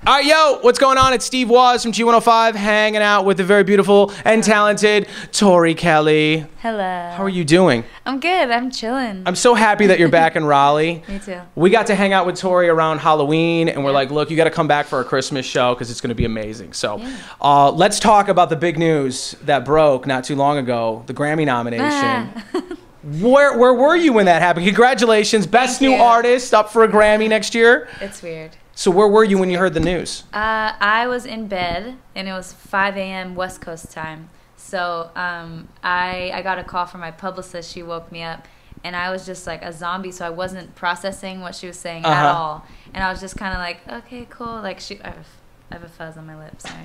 All right, yo, what's going on? It's Steve Wazz from G105, hanging out with the very beautiful and talented Tori Kelly. Hello. How are you doing? I'm good. I'm chilling. I'm so happy that you're back in Raleigh. Me too. We got to hang out with Tori around Halloween, and we're like, look, you got to come back for our Christmas show because it's going to be amazing. So let's talk about the big news that broke not too long ago, the Grammy nomination. Where were you when that happened? Congratulations. Best new artist up for a Grammy next year. It's weird. So where were you when you heard the news? I was in bed, and it was 5 a.m. West Coast time. So I got a call from my publicist. She woke me up, and I was just like a zombie, so I wasn't processing what she was saying at all. And I was just kind of like, okay, cool. Like I have a fuzz on my lips. Sorry.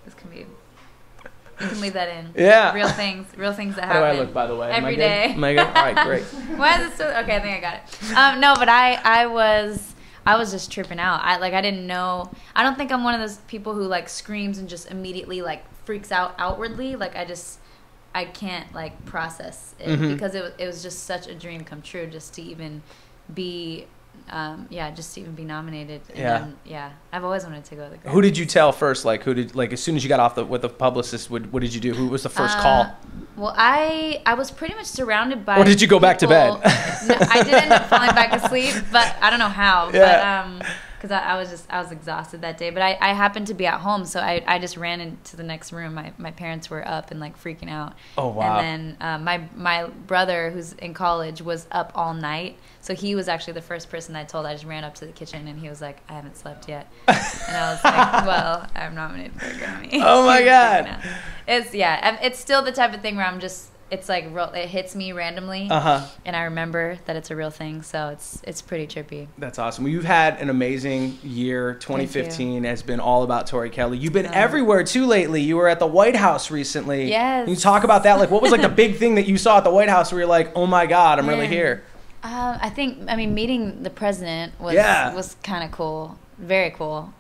This can be... You can leave that in. Yeah. Real things that happen. How do I look, by the way? Every day. Am I good? All right, great. Why is it so... Okay, I think I got it. No, but I was just tripping out. I didn't know. I don't think I'm one of those people who like screams and just immediately like freaks out outwardly. Like I can't like process it because it was just such a dream come true just to even be nominated. And then, I've always wanted to go to the Grammys. Who did you tell first? Like as soon as you got off with the publicist, what did you do? Who was the first call? Well, I was pretty much surrounded by. Or did you go back to bed? No, I did end up falling back asleep, but I don't know how. Yeah. But because I was exhausted that day. But I happened to be at home, so I just ran into the next room. My parents were up and like freaking out. Oh wow! And then my brother, who's in college, was up all night. So he was actually the first person I told. I just ran up to the kitchen, and he was like, "I haven't slept yet," and I was like, "Well, I'm nominated for a Grammy." Oh my god! It's still the type of thing where I'm just. It's like it hits me randomly, and I remember that it's a real thing. So it's pretty trippy. That's awesome. Well, you've had an amazing year. 2015 has been all about Tori Kelly. You've been everywhere too lately. You were at the White House recently. Yes. Can you talk about that? Like, what was like the big thing that you saw at the White House where you're like, oh my god, I'm really here? I mean, meeting the president was kind of cool. Very cool.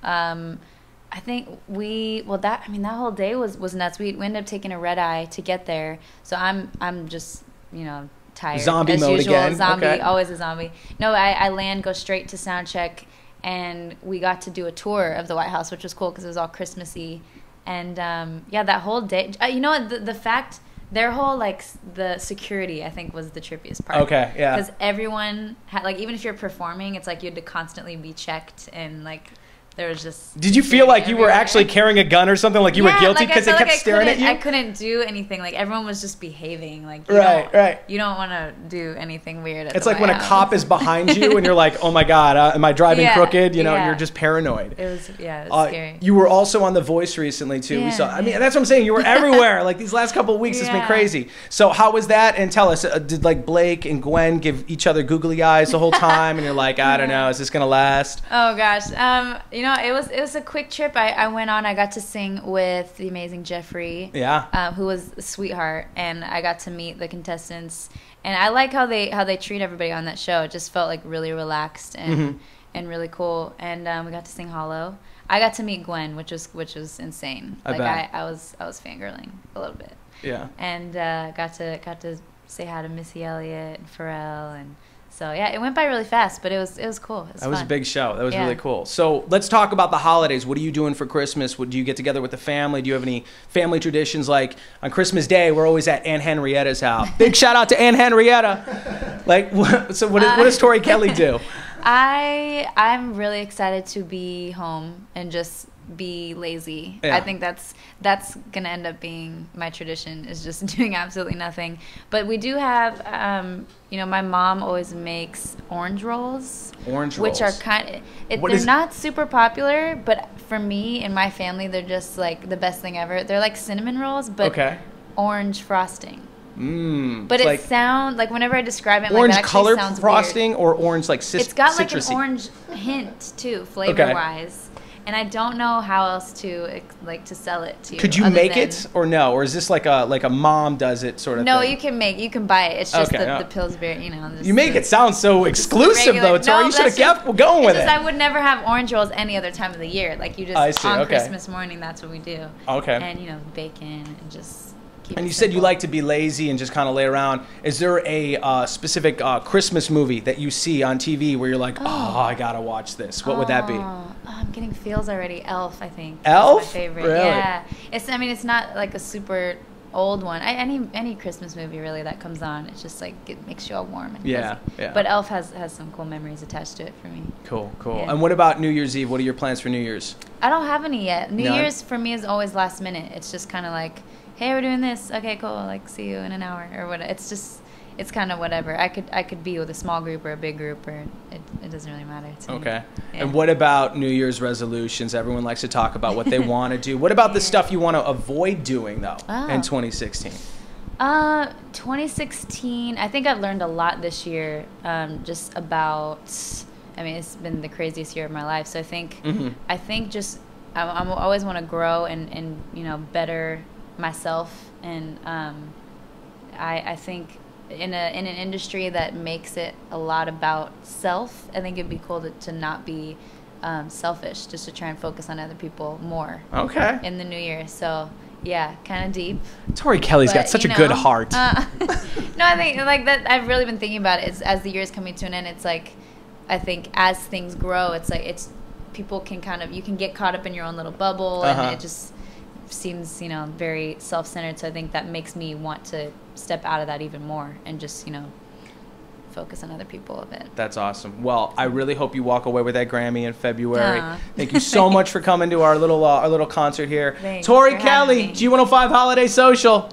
I think that whole day was nuts. We ended up taking a red eye to get there. So I'm just, tired. Zombie as mode usual. again. Zombie, go zombie. No, I go straight to sound check, and we got to do a tour of the White House, which was cool because it was all Christmassy. And that whole day, you know what, the fact, their whole the security I think was the trippiest part. Okay, yeah. Because everyone had even if you're performing, it's like you had to constantly be checked and there was just... Did you feel like you were actually carrying a gun or something? Like you were guilty because they kept staring at you? I couldn't do anything. Everyone was just behaving. Right. You don't want to do anything weird at It's the like White when House. a cop is behind you and you're like, oh my God, am I driving crooked? You're just paranoid. It was scary. You were also on The Voice recently too. We saw. I mean, that's what I'm saying. You were everywhere. These last couple of weeks, it's been crazy. So how was that? And tell us, did Blake and Gwen give each other googly eyes the whole time? And you're like, I don't know, is this gonna last? Oh gosh. It was a quick trip. I went on. I got to sing with the amazing Jeffrey. Yeah. Who was a sweetheart, and I got to meet the contestants. And I like how they treat everybody on that show. It just felt really relaxed and really cool. And we got to sing Hollow. I got to meet Gwen, which was insane. I was fangirling a little bit. Yeah. And got to say hi to Missy Elliott and Pharrell and. So it went by really fast, but it was cool. That was a big show. That was really cool. So let's talk about the holidays. What are you doing for Christmas? Do you get together with the family? Do you have any family traditions? Like on Christmas Day, we're always at Aunt Henrietta's house. Big shout out to Aunt Henrietta. What does Tori Kelly do? I'm really excited to be home and just be lazy. I think that's gonna end up being my tradition, is just doing absolutely nothing. But we do have my mom always makes orange rolls, which are they're not super popular, but for me and my family they're just the best thing ever. They're like cinnamon rolls, but orange frosting. But it sounds whenever I describe it, orange that colored sounds frosting weird. Or orange it's got citrusy. An orange hint too, flavor wise. And I don't know how else to sell it to you. Could you make it or no? Or is this like a mom does it sort of no, thing? you can buy it. It's just the Pillsbury, You make it sound so exclusive though, Tori. You should have kept going with it. I would never have orange rolls any other time of the year. On Christmas morning, that's what we do. Okay. And bacon and just And you said you like to be lazy and just kind of lay around. Is there a specific Christmas movie that you see on TV where you're like, oh, I gotta watch this? What would that be? Oh, I'm getting feels already. Elf, I think. Elf? That's my favorite. Really? Yeah. I mean, it's not like a super old one. Any Christmas movie really that comes on, it's just like it makes you all warm and yeah. But Elf has some cool memories attached to it for me. Cool. Yeah. And what about New Year's Eve? What are your plans for New Year's? I don't have any yet. New None? Year's for me is always last minute. It's just kind of like, hey, we're doing this. Okay, cool. Like, see you in an hour or what. It's kind of whatever. I could be with a small group or a big group, or it doesn't really matter to me. Okay. Yeah. And what about New Year's resolutions? Everyone likes to talk about what they want to do. What about the stuff you want to avoid doing, though, in 2016? 2016, I think I've learned a lot this year, just about, I mean, it's been the craziest year of my life. So I think just, I always want to grow and, you know, better myself. And I think in an industry that makes it a lot about self, I think it'd be cool to not be selfish, just to try and focus on other people more. Okay. In the new year. So yeah, kind of deep. Tori Kelly's got such a good heart. No, I think like that. I've really been thinking about it. As the year is coming to an end, it's like, I think as things grow, it's like people can you can get caught up in your own little bubble, and it just seems, you know, very self-centered. So I think that makes me want to step out of that even more and just, you know, focus on other people a bit. That's awesome. Well, I really hope you walk away with that Grammy in February. Thank you so much for coming to our little concert here. Thanks Tori Kelly, G105 Holiday Social.